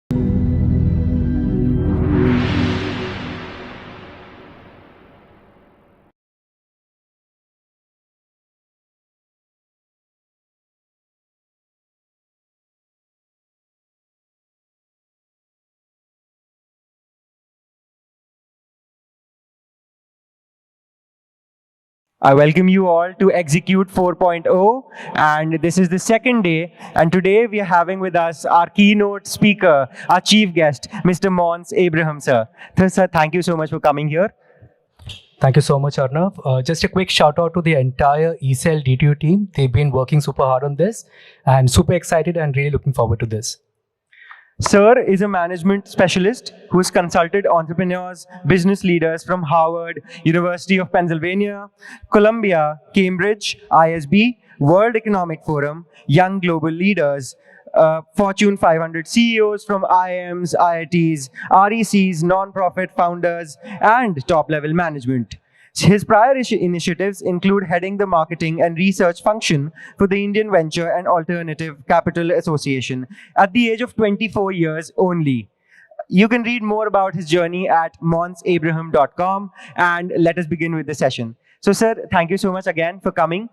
I welcome you all to Execute 4.0, and this is the second day. And today we are having with us our keynote speaker, our chief guest, Mr. Monce sir. Sir, thank you so much for coming here. Thank you so much, Arnav. Just a quick shout out to the entire ECell DTU team. They've been working super hard on this and super excited and really looking forward to this. Sir is a management specialist who has consulted entrepreneurs, business leaders from Harvard, University of Pennsylvania, Columbia, Cambridge, ISB, World Economic Forum, young global leaders, Fortune 500 CEOs from IIMs, IITs, RECs, non-profit founders, and top-level management. His prior initiatives include heading the marketing and research function for the Indian Venture and Alternative Capital Association at the age of 24 years only. You can read more about his journey at monceabraham.com, and let us begin with the session. So, sir, thank you so much again for coming.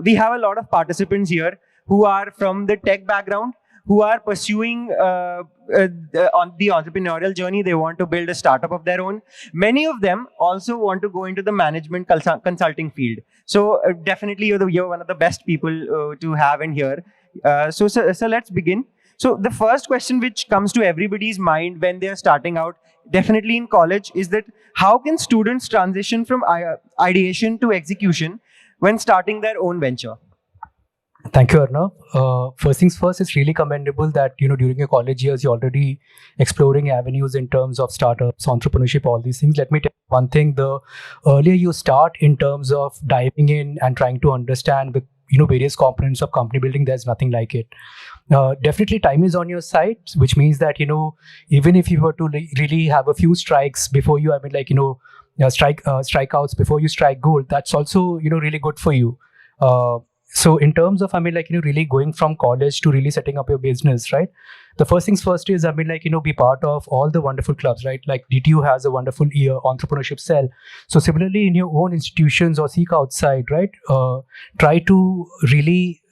We have a lot of participants here who are from the tech background, who are pursuing on the entrepreneurial journey. They want to build a startup of their own. Many of them also want to go into the management consulting field. So definitely you're one of the best people to have in here. So let's begin. So the first question which comes to everybody's mind when they're starting out, definitely in college, is that how can students transition from ideation to execution when starting their own venture? Thank you, Arnav. First things first, it's really commendable that during your college years you're already exploring avenues in terms of startups, entrepreneurship, all these things. Let me tell you one thing: the earlier you start in terms of diving in and trying to understand the various components of company building, there's nothing like it. Definitely, time is on your side, which means that even if you were to really have a few strikes before you, strikeouts before you strike gold, that's also really good for you. So in terms of, really going from college to really setting up your business, right? The first things first is, be part of all the wonderful clubs, right? Like DTU has a wonderful entrepreneurship cell. So similarly, in your own institutions or seek outside, right? Try to really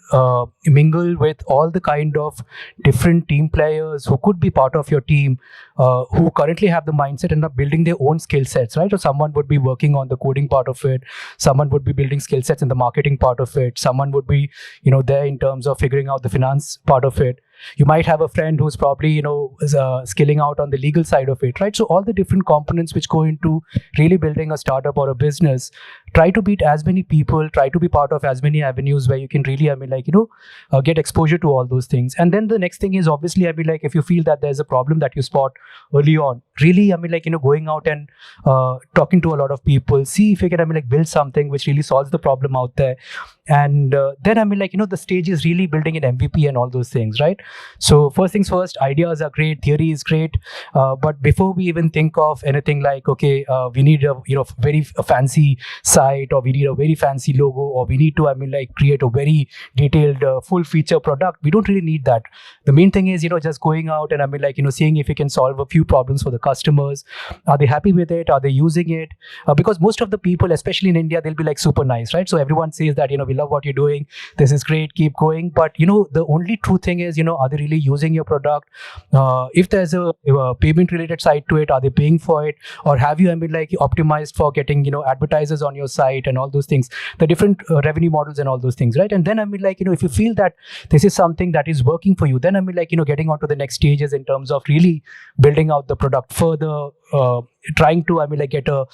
mingle with all the kind of different team players who could be part of your team, who currently have the mindset and are building their own skill sets, right? So someone would be working on the coding part of it, someone would be building skill sets in the marketing part of it, someone would be there in terms of figuring out the finance part of it. You might have a friend who's probably skilling out on the legal side of it, right? So all the different components which go into really building a startup or a business, try to meet as many people, try to be part of as many avenues where you can really get exposure to all those things. And then the next thing is, obviously, if you feel that there's a problem that you spot early on, really going out and talking to a lot of people, see if you can build something which really solves the problem out there. And then the stage is really building an MVP and all those things, right? So first things first, ideas are great, theory is great, but before we even think of anything like, okay, we need a very fancy site, or we need a very fancy logo, or we need to create a very detailed full feature product, we don't really need that. The main thing is just going out and seeing if you can solve a few problems for the customers. Are they happy with it? Are they using it? Because most of the people, especially in India, they'll be super nice, right? So everyone says that we love what you're doing, this is great, keep going. But the only true thing is are they really using your product? If there's a payment related side to it, are they paying for it? Or have you optimized for getting advertisers on your site and all those things, the different revenue models and all those things, right? And then if you feel that this is something that is working for you, then getting on to the next stages in terms of really building out the product further, trying to get a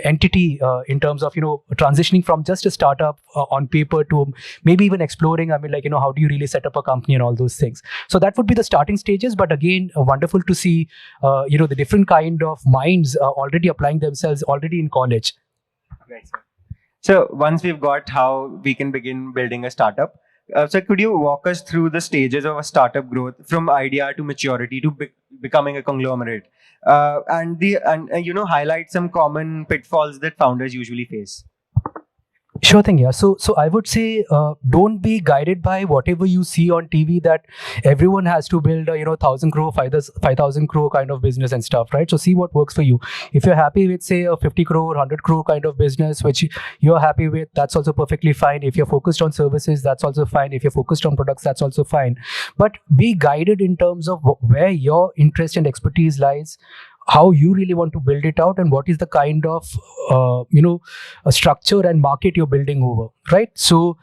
entity in terms of transitioning from just a startup on paper to maybe even exploring how do you really set up a company and all those things. So that would be the starting stages. But again, wonderful to see the different kind of minds already applying themselves already in college. Right, sir. So once we've got how we can begin building a startup, so could you walk us through the stages of a startup growth from idea to maturity to becoming a conglomerate, and highlight some common pitfalls that founders usually face? Sure thing, yeah. So I would say don't be guided by whatever you see on TV that everyone has to build a 1,000 crore, 5,000 crore kind of business and stuff, right? So see what works for you. If you're happy with say a 50 crore, 100 crore kind of business, which you're happy with, that's also perfectly fine. If you're focused on services, that's also fine. If you're focused on products, that's also fine. But be guided in terms of where your interest and expertise lies, how you really want to build it out, and what is the kind of a structure and market you're building over, right? So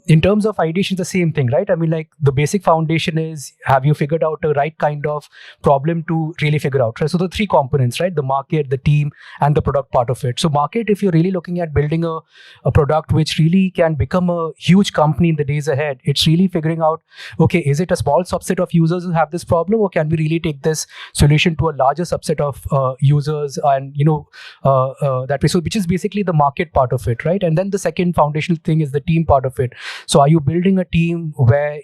in terms of ideation, the same thing, right? I mean, like the basic foundation is, have you figured out a right kind of problem to really figure out, right? So the three components, right? The market, the team, and the product part of it. So market, if you're really looking at building a product which really can become a huge company in the days ahead, it's really figuring out, okay, is it a small subset of users who have this problem, or can we really take this solution to a larger subset of users, and that way, so which is basically the market part of it, right? And then the second foundational thing is the team part of it. So are you building a team where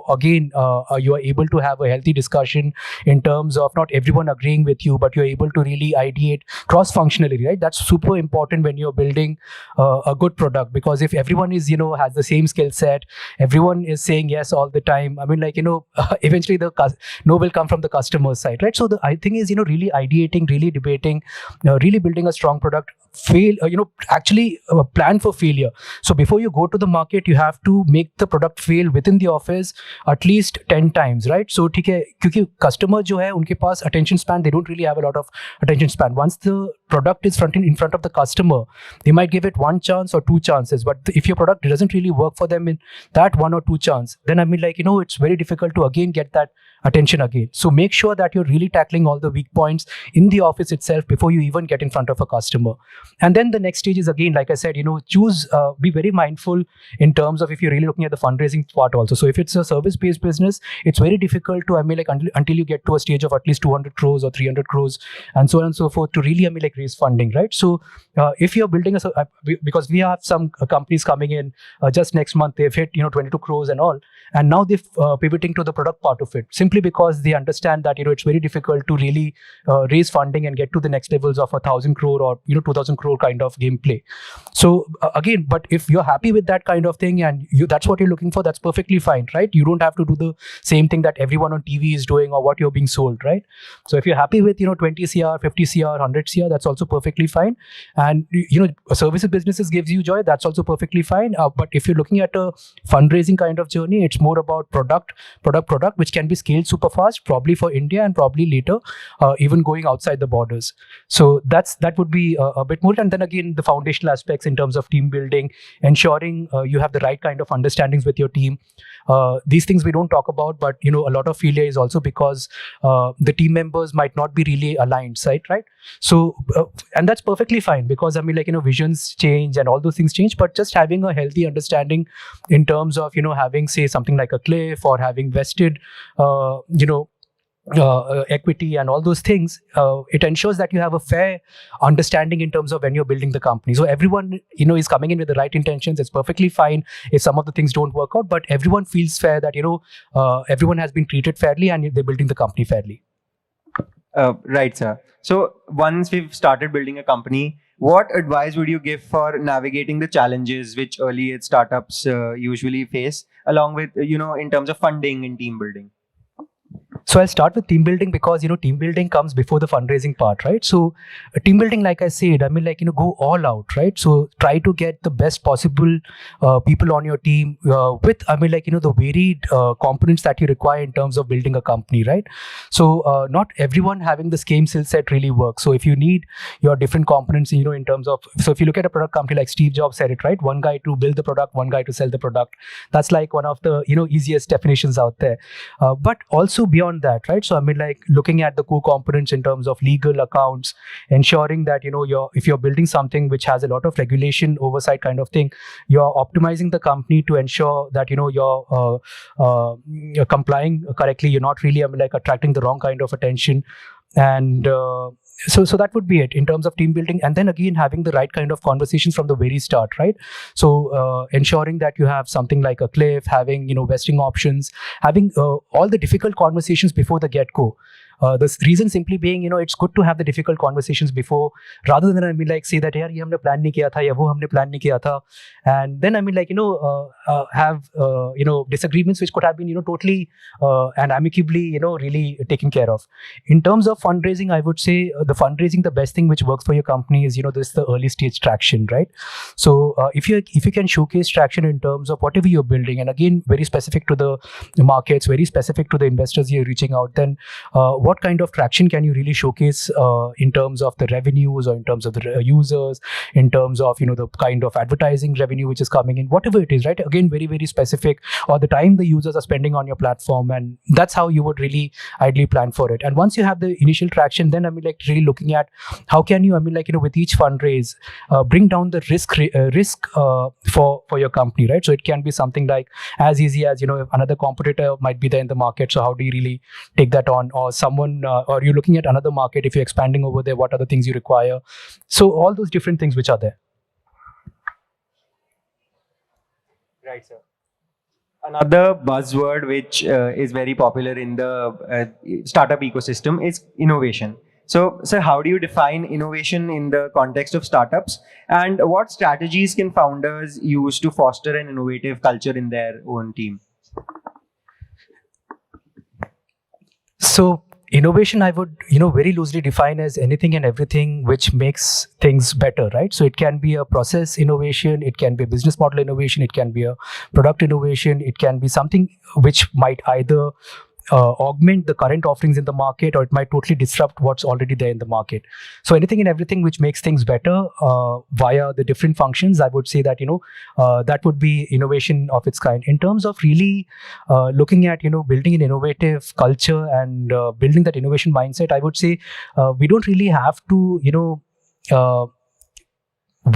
again you are able to have a healthy discussion in terms of not everyone agreeing with you, but you're able to really ideate cross functionally, right? That's super important when you're building a good product, because if everyone is has the same skill set, everyone is saying yes all the time, I mean, like eventually the no will come from the customer side, right? So the I think is really ideating, really debating, really building a strong product. Actually plan for failure. So before you go to the market, you have to make the product fail within the office at least 10 times, right? So ठीक है, क्योंकि customer जो है उनके पास attention span, they don't really have a lot of attention span. Once the product is in front of the customer, they might give it one chance or two chances, but if your product doesn't really work for them in that one or two chance, then I mean, like it's very difficult to again get that attention again. So make sure that you're really tackling all the weak points in the office itself before you even get in front of a customer. And then the next stage is, again, like I said, choose, be very mindful in terms of if you're really looking at the fundraising part also. So if it's a service-based business, it's very difficult to, I mean, like until you get to a stage of at least 200 crores or 300 crores and so on and so forth to really, I mean, like raise funding, right? So if you're building because we have some companies coming in just next month, they've hit, 22 crores and all. And now they're pivoting to the product part of it, simply because they understand that, it's very difficult to really raise funding and get to the next levels of 1,000 crore or, 2,000 crore kind of gameplay. So again, but if you're happy with that kind of thing and that's what you're looking for, that's perfectly fine, right? You don't have to do the same thing that everyone on TV is doing or what you're being sold, right? So if you're happy with, 20 CR, 50 CR, 100 CR, that's also perfectly fine. And, services businesses gives you joy, that's also perfectly fine. But if you're looking at a fundraising kind of journey, it's more about product, which can be scaled super fast, probably for India and probably later, even going outside the borders. So that would be a bit more. And then again, the foundational aspects in terms of team building, ensuring you have the right kind of understandings with your team. These things we don't talk about, but a lot of failure is also because the team members might not be really aligned, right? So and that's perfectly fine, because I mean, like visions change and all those things change, but just having a healthy understanding in terms of having, say, something like a cliff or having vested equity and all those things, it ensures that you have a fair understanding in terms of when you're building the company. So everyone is coming in with the right intentions. It's perfectly fine if some of the things don't work out, but everyone feels fair that everyone has been treated fairly and they're building the company fairly. Right, sir. So once we've started building a company, what advice would you give for navigating the challenges which early age startups usually face, along with in terms of funding and team building? So I'll start with team building, because team building comes before the fundraising part, right? So team building, like I said, I mean, like go all out, right? So try to get the best possible people on your team with, I mean, like the varied components that you require in terms of building a company, right? So not everyone having the same skill set really works. So if you need your different components, in terms of, so if you look at a product company like Steve Jobs said it, right? One guy to build the product, one guy to sell the product. That's like one of the easiest definitions out there. But also beyond that, right? So I mean, like looking at the core components in terms of legal, accounts, ensuring that if you're building something which has a lot of regulation oversight kind of thing, you're optimizing the company to ensure that you're complying correctly. You're not really, I mean, like attracting the wrong kind of attention. And so that would be it in terms of team building. And then again, having the right kind of conversations from the very start, right? So ensuring that you have something like a cliff, having vesting options, having all the difficult conversations before the get-go. The reason simply being, it's good to have the difficult conversations before, rather than say that, yaar, ye humne plan nahi kiya tha, ya wo humne plan nahi kiya tha, and then have disagreements which could have been totally and amicably really taken care of. In terms of fundraising, I would say the fundraising, the best thing which works for your company is this the early stage traction, right? So if you can showcase traction in terms of whatever you're building, and again very specific to the markets, very specific to the investors you're reaching out, then what kind of traction can you really showcase in terms of the revenues, or in terms of the users, in terms of the kind of advertising revenue which is coming in, whatever it is, right? Again, very, very specific, or the time the users are spending on your platform, and that's how you would really ideally plan for it. And once you have the initial traction, then really looking at how can you with each fundraise bring down the risk for your company, right? So it can be something like as easy as if another competitor might be there in the market, so how do you really take that on, or someone or you're looking at another market, if you're expanding over there, what are the things you require? So all those different things which are there. Right, sir. Another buzzword which is very popular in the startup ecosystem is innovation. So, sir, how do you define innovation in the context of startups, and what strategies can founders use to foster an innovative culture in their own team? So innovation, I would very loosely define as anything and everything which makes things better, right? So it can be a process innovation, it can be a business model innovation, it can be a product innovation, it can be something which might either augment the current offerings in the market, or it might totally disrupt what's already there in the market. So anything and everything which makes things better via the different functions, I would say that that would be innovation of its kind. In terms of really looking at building an innovative culture and building that innovation mindset, I would say we don't really have to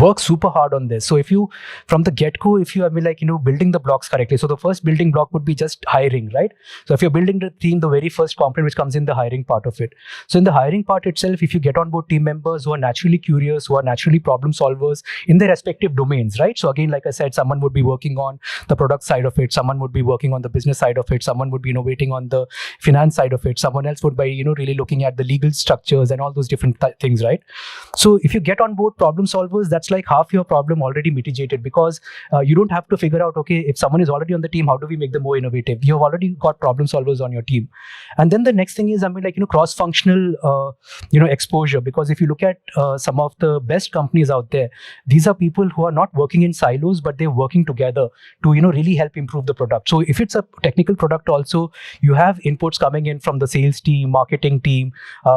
work super hard on this. So if you, from the get-go, if you building the blocks correctly, so the first building block would be just hiring, right? So if you're building the team, the very first component which comes in the hiring part of it. So in the hiring part itself, if you get on board team members who are naturally curious, who are naturally problem solvers in their respective domains, right? So again, like I said, someone would be working on the product side of it, someone would be working on the business side of it, someone would be innovating on the finance side of it, someone else would be really looking at the legal structures and all those different things, right? So if you get on board problem solvers, that's like half your problem already mitigated, because you don't have to figure out, okay, if someone is already on the team, how do we make them more innovative? You've already got problem solvers on your team. And then the next thing is cross-functional exposure, because if you look at some of the best companies out there, these are people who are not working in silos, but they're working together to really help improve the product. So if it's a technical product also, you have inputs coming in from the sales team, marketing team,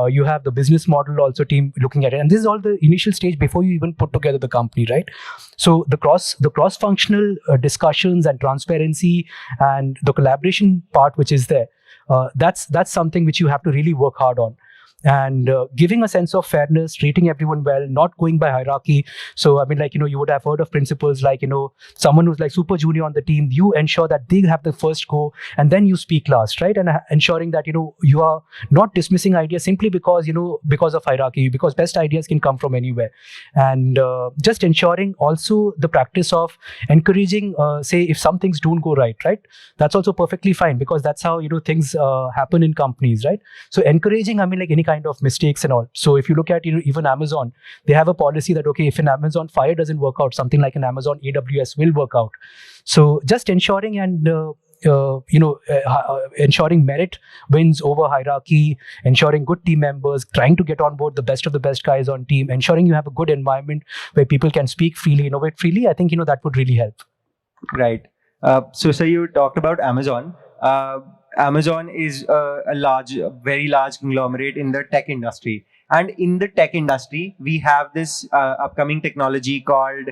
you have the business model also team looking at it, and this is all the initial stage before you even put together the company, right? So the cross-functional discussions and transparency and the collaboration part which is there, that's something which you have to really work hard on. And giving a sense of fairness, treating everyone well, not going by hierarchy. So you would have heard of principles like someone who's like super junior on the team, you ensure that they have the first go and then you speak last, right? And ensuring that you are not dismissing ideas simply because because of hierarchy, because best ideas can come from anywhere. And just ensuring also the practice of encouraging, say if some things don't go right, that's also perfectly fine, because that's how things happen in companies, right? So encouraging any kind of mistakes and all. So if you look at even Amazon, they have a policy that, okay, if an Amazon Fire doesn't work out, something like an Amazon AWS will work out. So just ensuring and ensuring merit wins over hierarchy, ensuring good team members, trying to get on board the best of the best guys on team, ensuring you have a good environment where people can speak freely, innovate freely, I think that would really help. Right. So you talked about Amazon. Amazon is a very large conglomerate in the tech industry. And in the tech industry, we have this upcoming technology called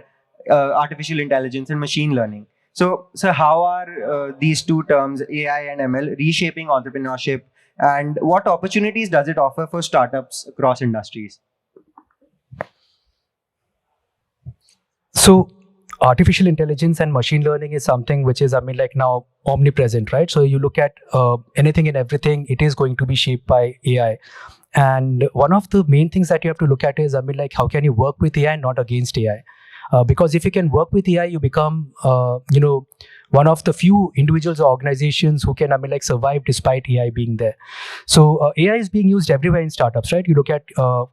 artificial intelligence and machine learning. So how are these two terms, AI and ML, reshaping entrepreneurship, and what opportunities does it offer for startups across industries? So artificial intelligence and machine learning is something which is now omnipresent, right? So you look at anything and everything, it is going to be shaped by AI. And one of the main things that you have to look at is how can you work with AI, not against AI? Because if you can work with AI, you become one of the few individuals or organizations who can survive despite AI being there. So AI is being used everywhere in startups, right? You look at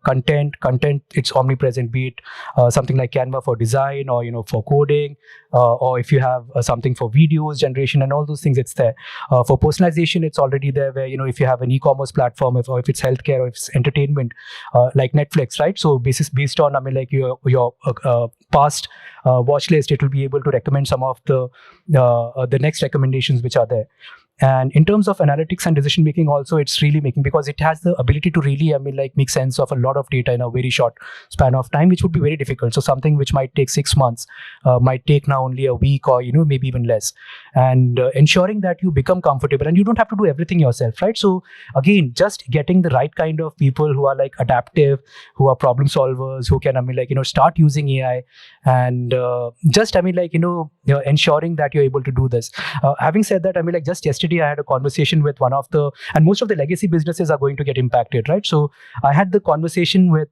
content, it's omnipresent, be it something like Canva for design, or for coding, or if you have something for videos generation and all those things, it's there. For personalization, it's already there, where if you have an e-commerce platform, or if it's healthcare, or if it's entertainment, like Netflix, right? So based on your past watch list, it will be able to recommend some of the next recommendations which are there. And in terms of analytics and decision making also, it's really making, because it has the ability to really make sense of a lot of data in a very short span of time, which would be very difficult. So something which might take 6 months might take now only a week, or maybe even less. And ensuring that you become comfortable, and you don't have to do everything yourself, right? So again, just getting the right kind of people who are adaptive, who are problem solvers, who can start using AI, and just ensuring that you're able to do this. Having said that, just yesterday I had a conversation with one of the, and most of the legacy businesses are going to get impacted, right? So I had the conversation with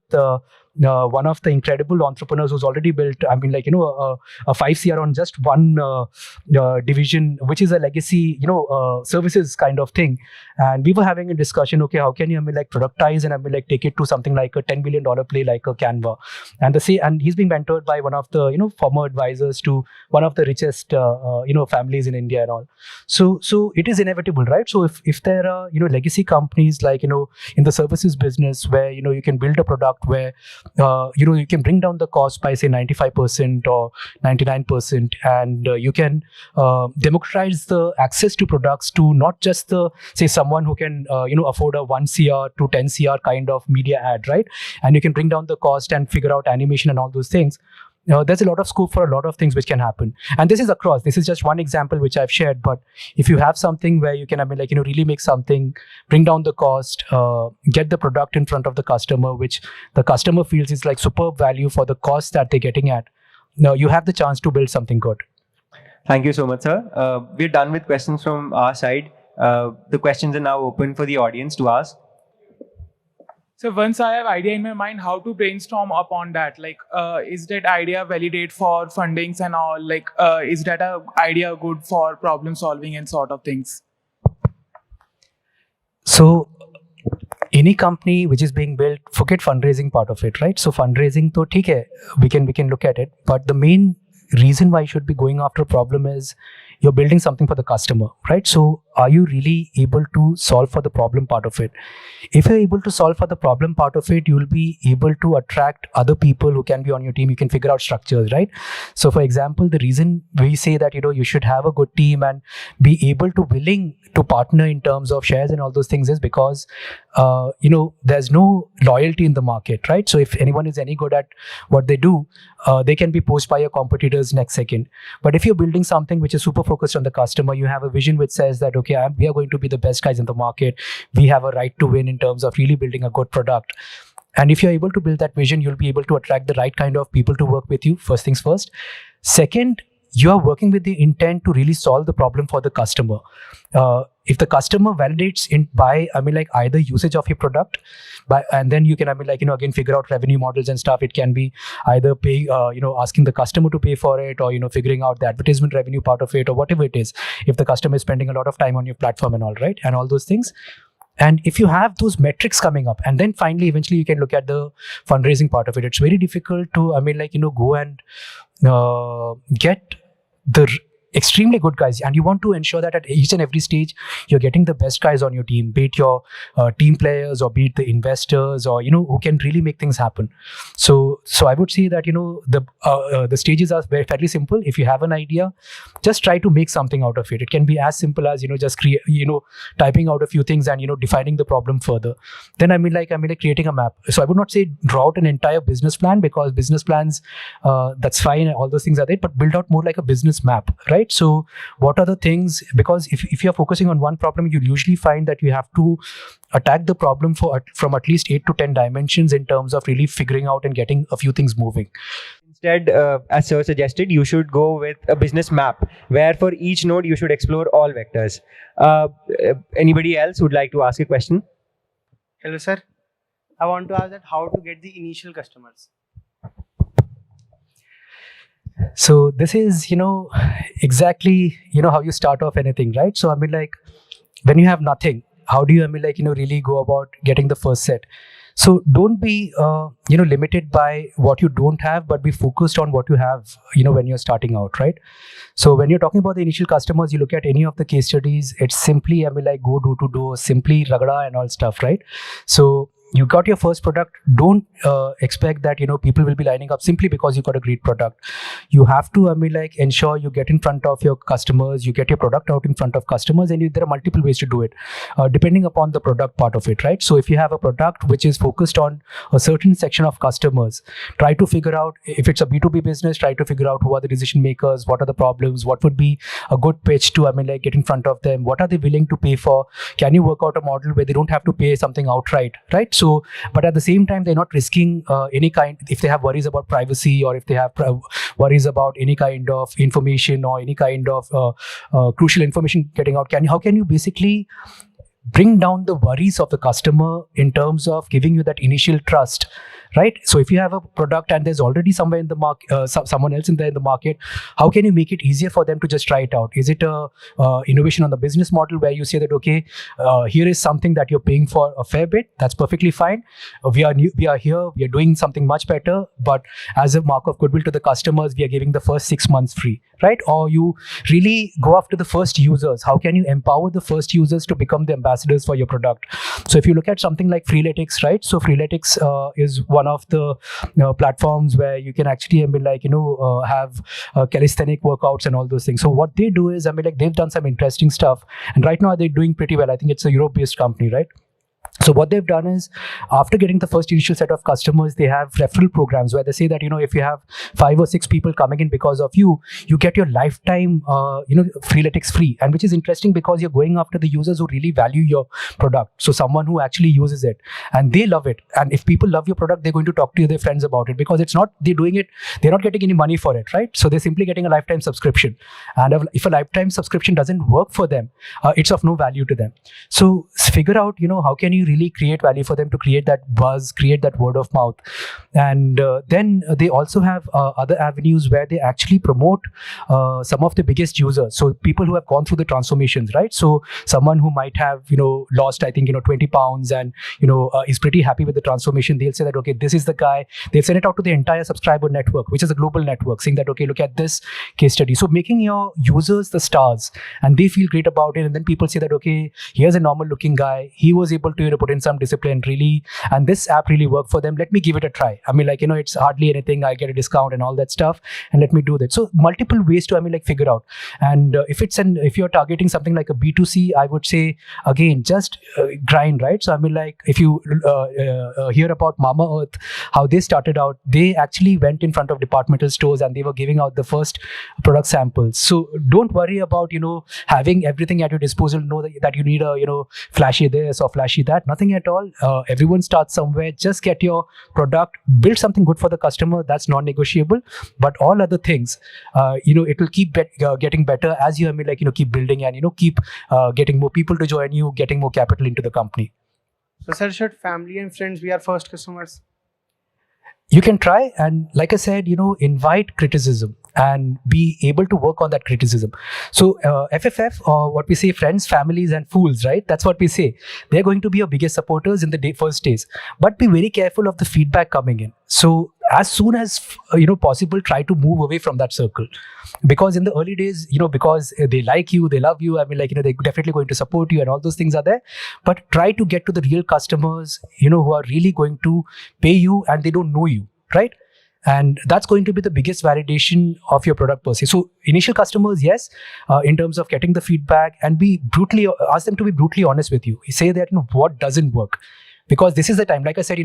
one of the incredible entrepreneurs who's already built, a 5 CR on just one division, which is a legacy, services kind of thing. And we were having a discussion, okay, how can you productize and take it to something like a $10 billion play like a Canva? And he's being mentored by one of the former advisors to one of the richest families in India and all. So it is inevitable, right? So if there are legacy companies in the services business, where you can build a product where you can bring down the cost by say 95% or 99%, and you can democratize the access to products to not just the say someone who can afford a 1 CR to 10 CR kind of media ad, right? And you can bring down the cost and figure out animation and all those things. There's a lot of scope for a lot of things which can happen, and this is just one example which I've shared. But if you have something where you can really make something, bring down the cost, get the product in front of the customer, which the customer feels is superb value for the cost that they're getting at, now you have the chance to build something good. Thank you so much, sir. We're done with questions from our side. The questions are now open for the audience to ask. So once I have idea in my mind, how to brainstorm upon that? Is that idea validate for fundings and all? Is that a idea good for problem solving and sort of things? So any company which is being built, forget fundraising part of it, right? So fundraising, to theek hai, we can look at it, but the main reason why you should be going after a problem is you're building something for the customer, right? So are you really able to solve for the problem part of it? If you're able to solve for the problem part of it, you will be able to attract other people who can be on your team. You can figure out structures, right? So for example, the reason we say that you should have a good team and be able to willing to partner in terms of shares and all those things is because there's no loyalty in the market, right? So if anyone is any good at what they do, they can be poached by your competitors next second. But if you're building something which is super focused on the customer, you have a vision which says that okay, we are going to be the best guys in the market, we have a right to win in terms of really building a good product. And if you're able to build that vision, you'll be able to attract the right kind of people to work with you, first things first. Second, you are working with the intent to really solve the problem for the customer. If the customer validates by either usage of your product, and then you can again figure out revenue models and stuff. It can be either pay asking the customer to pay for it, or figuring out the advertisement revenue part of it, or whatever it is. If the customer is spending a lot of time on your platform and all, right, and all those things. And if you have those metrics coming up, and then finally eventually you can look at the fundraising part of it. It's very difficult to go and get the extremely good guys, and you want to ensure that at each and every stage you're getting the best guys on your team, be it your team players, or be it the investors, or who can really make things happen. So I would say that the stages are fairly simple. If you have an idea, just try to make something out of it. It can be as simple as just create typing out a few things and defining the problem further. Then creating a map. So I would not say draw out an entire business plan, because business plans that's fine, all those things are there, but build out more like a business map, right? So what are the things, because if you're focusing on one problem, you'll usually find that you have to attack the problem from at least 8 to 10 dimensions in terms of really figuring out and getting a few things moving. Instead, as sir suggested, you should go with a business map where for each node you should explore all vectors. Anybody else would like to ask a question? Hello, sir. I want to ask that how to get the initial customers. So this is, exactly, how you start off anything, right? So I mean, like, when you have nothing, how do you, really go about getting the first set? So don't be, limited by what you don't have, but be focused on what you have, when you're starting out, right? So when you're talking about the initial customers, you look at any of the case studies, it's simply, go door to door, simply ragada and all stuff, right? So you got your first product. Don't expect that people will be lining up simply because you got a great product. You have to ensure you get in front of your customers, you get your product out in front of customers, and there are multiple ways to do it, depending upon the product part of it, right? So if you have a product which is focused on a certain section of customers, try to figure out, if it's a B2B business, try to figure out who are the decision makers, what are the problems, what would be a good pitch to get in front of them, what are they willing to pay for, can you work out a model where they don't have to pay something outright, right? So, but at the same time, they're not risking any kind, if they have worries about privacy, or if they have worries about any kind of information or any kind of crucial information getting out, how can you basically bring down the worries of the customer in terms of giving you that initial trust, right? So if you have a product and there's already somewhere in the market, someone else in the market, how can you make it easier for them to just try it out? Is it a innovation on the business model where you say that, okay, here is something that you're paying for a fair bit, that's perfectly fine. We are here, we are doing something much better, but as a mark of goodwill to the customers, we are giving the first 6 months free, right? Or you really go after the first users. How can you empower the first users to become the ambassadors for your product? So if you look at something like Freeletics, right? So Freeletics is one of the platforms where you can actually have calisthenic workouts and all those things. So what they do is they've done some interesting stuff, and right now they're doing pretty well. I think it's a Europe-based company, right? So what they've done is, after getting the first initial set of customers, they have referral programs where they say that, if you have 5 or 6 people coming in because of you, you get your lifetime, Freeletics free. And which is interesting because you're going after the users who really value your product. So someone who actually uses it and they love it. And if people love your product, they're going to talk to their friends about it, because it's not, they're doing it, they're not getting any money for it, right? So they're simply getting a lifetime subscription. And if a lifetime subscription doesn't work for them, it's of no value to them. So figure out, how can you really create value for them to create that buzz, create that word of mouth. And then they also have other avenues where they actually promote some of the biggest users. So people who have gone through the transformations, right? So someone who might have, lost, I think, 20 pounds and, is pretty happy with the transformation. They'll say that, okay, this is the guy. They'll send it out to the entire subscriber network, which is a global network, saying that, okay, look at this case study. So making your users the stars, and they feel great about it. And then people say that, okay, here's a normal looking guy. He was able to put in some discipline, really, and this app really worked for them. Let me give it a try. It's hardly anything. I get a discount and all that stuff, and let me do that. So multiple ways to figure out. And if you're targeting something like a B2C, I would say, again, just grind, right? So if you hear about Mama Earth, how they started out, they actually went in front of departmental stores and they were giving out the first product samples. So don't worry about having everything at your disposal. Know that you need a flashy this or flashy that. Nothing at all. Everyone starts somewhere. Just get your product, build something good for the customer. That's non-negotiable. But all other things, it will keep getting better as you keep building and keep getting more people to join you, getting more capital into the company. So, sir, should family and friends be our first customers? You can try, and like I said, invite criticism and be able to work on that criticism. So FFF, or what we say, friends, families and fools, right? That's what we say. They're going to be your biggest supporters in the first days, but be very careful of the feedback coming in. So as soon as possible, try to move away from that circle, because in the early days, because they like you, they love you, they're definitely going to support you and all those things are there. But try to get to the real customers, who are really going to pay you and they don't know you, right? And that's going to be the biggest validation of your product per se. So initial customers, yes, in terms of getting the feedback, and ask them to be brutally honest with you. You say that, what doesn't work. Because this is the time, like I said,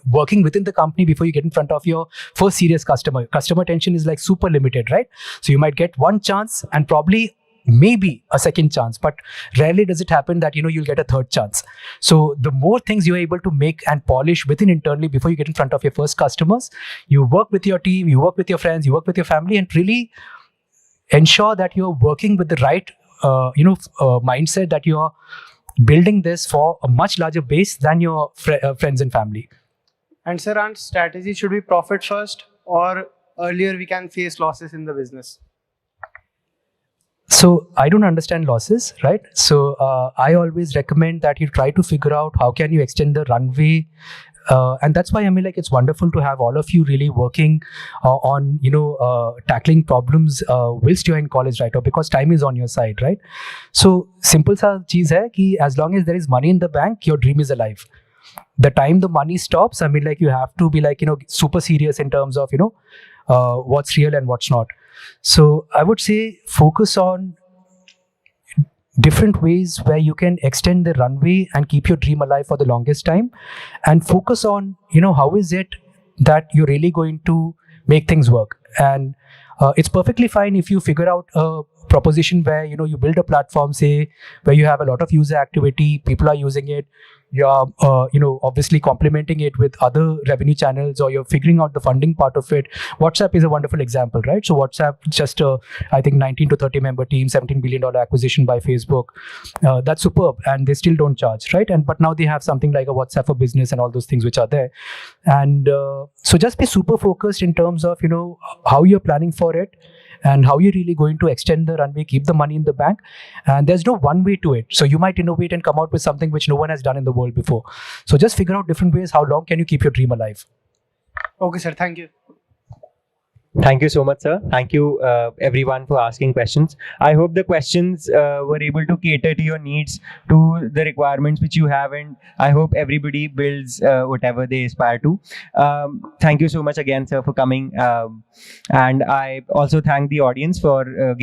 working within the company before you get in front of your first serious customer. Customer attention is like super limited, right? So you might get one chance and probably maybe a second chance, but rarely does it happen that you'll get a third chance. So the more things you're able to make and polish within internally before you get in front of your first customers, you work with your team, you work with your friends, you work with your family, and really ensure that you're working with the right mindset, that you're building this for a much larger base than your friends and family. And sir, our strategy should be profit first, or earlier we can face losses in the business? So I don't understand losses, right? So I always recommend that you try to figure out how can you extend the runway. And that's why I mean, like, it's wonderful to have all of you really working on, tackling problems whilst you're in college, right? Or because time is on your side, right? So simple sa cheez hai ki as long as there is money in the bank, your dream is alive. The time the money stops, I mean, like, you have to be like, super serious in terms of, what's real and what's not. So I would say focus on different ways where you can extend the runway and keep your dream alive for the longest time, and focus on, how is it that you're really going to make things work. And it's perfectly fine if you figure out a proposition where, you build a platform, say, where you have a lot of user activity, people are using it, you're obviously complementing it with other revenue channels, or you're figuring out the funding part of it. WhatsApp is a wonderful example, right? So WhatsApp, just I think 19 to 30 member team, $17 billion acquisition by Facebook. That's superb, and they still don't charge, right? But now they have something like a WhatsApp for business and all those things which are there. And so just be super focused in terms of, how you're planning for it, and how you're really going to extend the runway, keep the money in the bank. And there's no one way to it. So you might innovate and come out with something which no one has done in the world before. So just figure out different ways. How long can you keep your dream alive? Okay, sir. Thank you. Thank you so much, sir. Thank you, everyone, for asking questions. I hope the questions were able to cater to your needs, to the requirements which you have, and I hope everybody builds whatever they aspire to. Thank you so much again, sir, for coming. And I also thank the audience for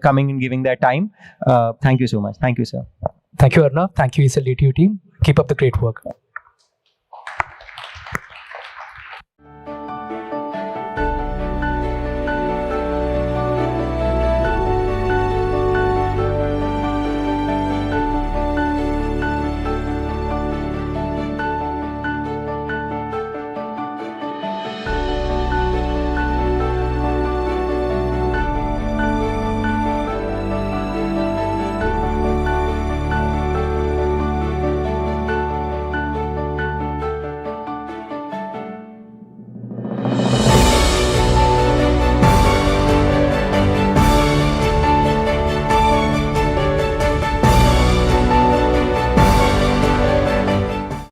coming and giving their time. Thank you so much. Thank you, sir. Thank you, Arnav. Thank you, ECell DTU team. Keep up the great work.